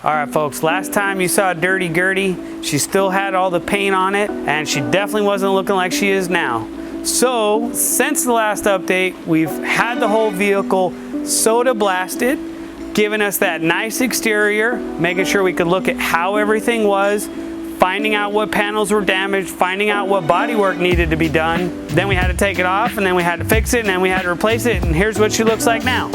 All right, folks, last time you saw Dirty Gertie, she still had all the paint on it, and she definitely wasn't looking like she is now. So, since the last update, we've had the whole vehicle soda blasted, giving us that nice exterior, making sure we could look at how everything was, finding out what panels were damaged, finding out what bodywork needed to be done. Then we had to take it off, and then we had to fix it, and then we had to replace it, and here's what she looks like now.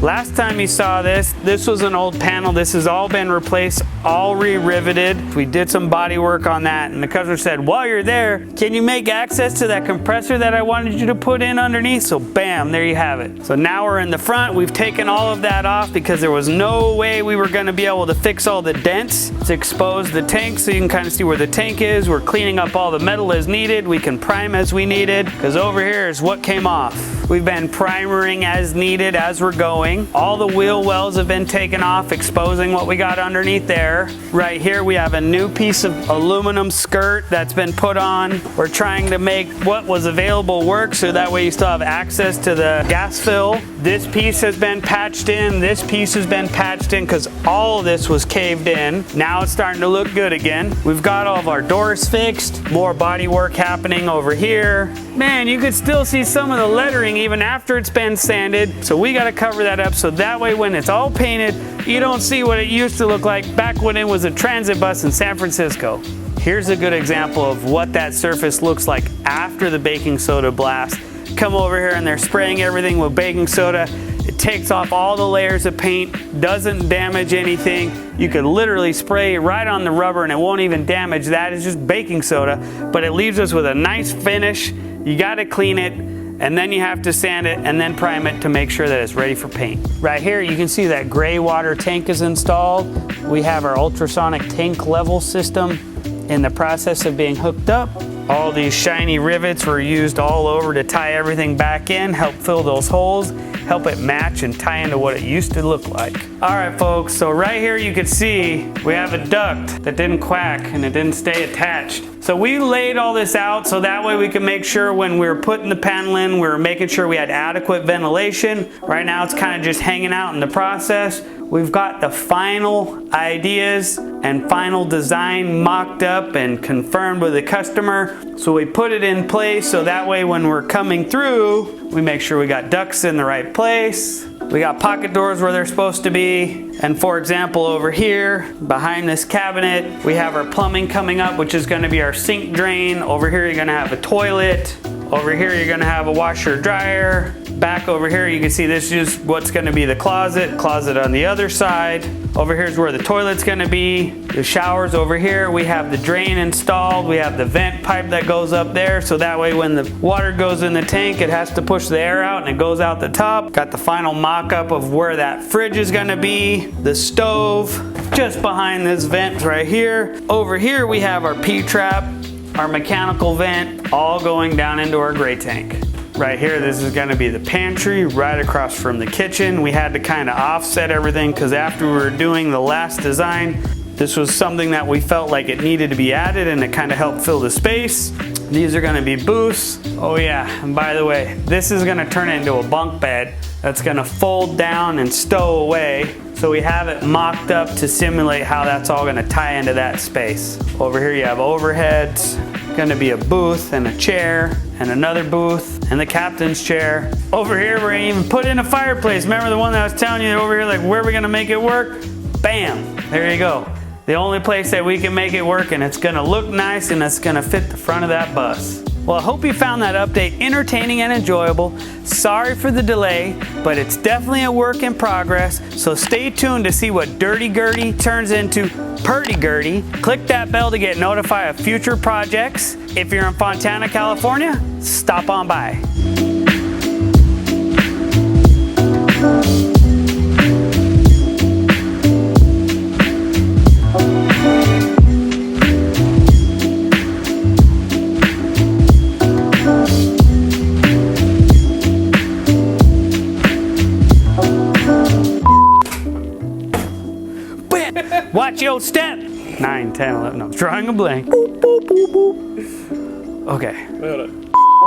Last time you saw this was an old panel. This has all been replaced, all re-riveted. We did some body work on that, and the customer said, while you're there, can you make access to that compressor that I wanted you to put in underneath? So bam, there you have it. So now we're in the front. We've taken all of that off because there was no way we were gonna be able to fix all the dents. It's exposed the tank so you can kind of see where the tank is. We're cleaning up all the metal as needed. We can prime as we needed, because over here is what came off. We've been primering as needed as we're going. All the wheel wells have been taken off, exposing what we got underneath there. Right here we have a new piece of aluminum skirt that's been put on. We're trying to make what was available work so that way you still have access to the gas fill. This piece has been patched in, this piece has been patched in because all of this was caved in. Now it's starting to look good again. We've got all of our doors fixed, more body work happening over here. Man, you could still see some of the lettering even after it's been sanded. So we got to cover that up so that way when it's all painted, you don't see what it used to look like back when it was a transit bus in San Francisco. Here's a good example of what that surface looks like after the baking soda blast. Come over here and they're spraying everything with baking soda. It takes off all the layers of paint, doesn't damage anything. You could literally spray right on the rubber and it won't even damage that. It's just baking soda, but it leaves us with a nice finish. You gotta clean it, and then you have to sand it and then prime it to make sure that it's ready for paint. Right here you can see that gray water tank is installed. We have our ultrasonic tank level system in the process of being hooked up. All these shiny rivets were used all over to tie everything back in, help fill those holes, help it match and tie into what it used to look like. All right, folks, so right here you can see we have a duct that didn't quack and it didn't stay attached. So we laid all this out so that way we can make sure when we were putting the panel in, we were making sure we had adequate ventilation. Right now it's kind of just hanging out in the process. We've got the final ideas and final design mocked up and confirmed with the customer. So we put it in place so that way when we're coming through, we make sure we got ducts in the right place. We got pocket doors where they're supposed to be. And for example, over here, behind this cabinet, we have our plumbing coming up, which is gonna be our sink drain. Over here, you're gonna have a toilet. Over here, you're gonna have a washer dryer. Back over here, you can see this is what's gonna be the closet on the other side. Over here is where the toilet's gonna be. The showers over here, we have the drain installed. We have the vent pipe that goes up there, so that way when the water goes in the tank, it has to push the air out and it goes out the top. Got the final mock-up of where that fridge is gonna be. The stove, just behind this vent right here. Over here, we have our P-trap, our mechanical vent, all going down into our gray tank. Right here, this is gonna be the pantry right across from the kitchen. We had to kind of offset everything because after we were doing the last design, this was something that we felt like it needed to be added and it kind of helped fill the space. These are gonna be booths. Oh yeah, and by the way, this is gonna turn into a bunk bed that's gonna fold down and stow away. So we have it mocked up to simulate how that's all gonna tie into that space. Over here you have overheads, gonna be a booth and a chair and another booth and the captain's chair. Over here we're gonna even put in a fireplace. Remember the one that I was telling you over here, like where are we gonna make it work? Bam, there you go. The only place that we can make it work, and it's gonna look nice and it's gonna fit the front of that bus. Well, I hope you found that update entertaining and enjoyable. Sorry for the delay, but it's definitely a work in progress. So stay tuned to see what Dirty Gertie turns into Purdy Gertie. Click that bell to get notified of future projects. If you're in Fontana, California, stop on by. Watch your step. 9, 10, 11, no, drawing a blank. Boop, boop, boop, boop. Okay. Wait, hold on.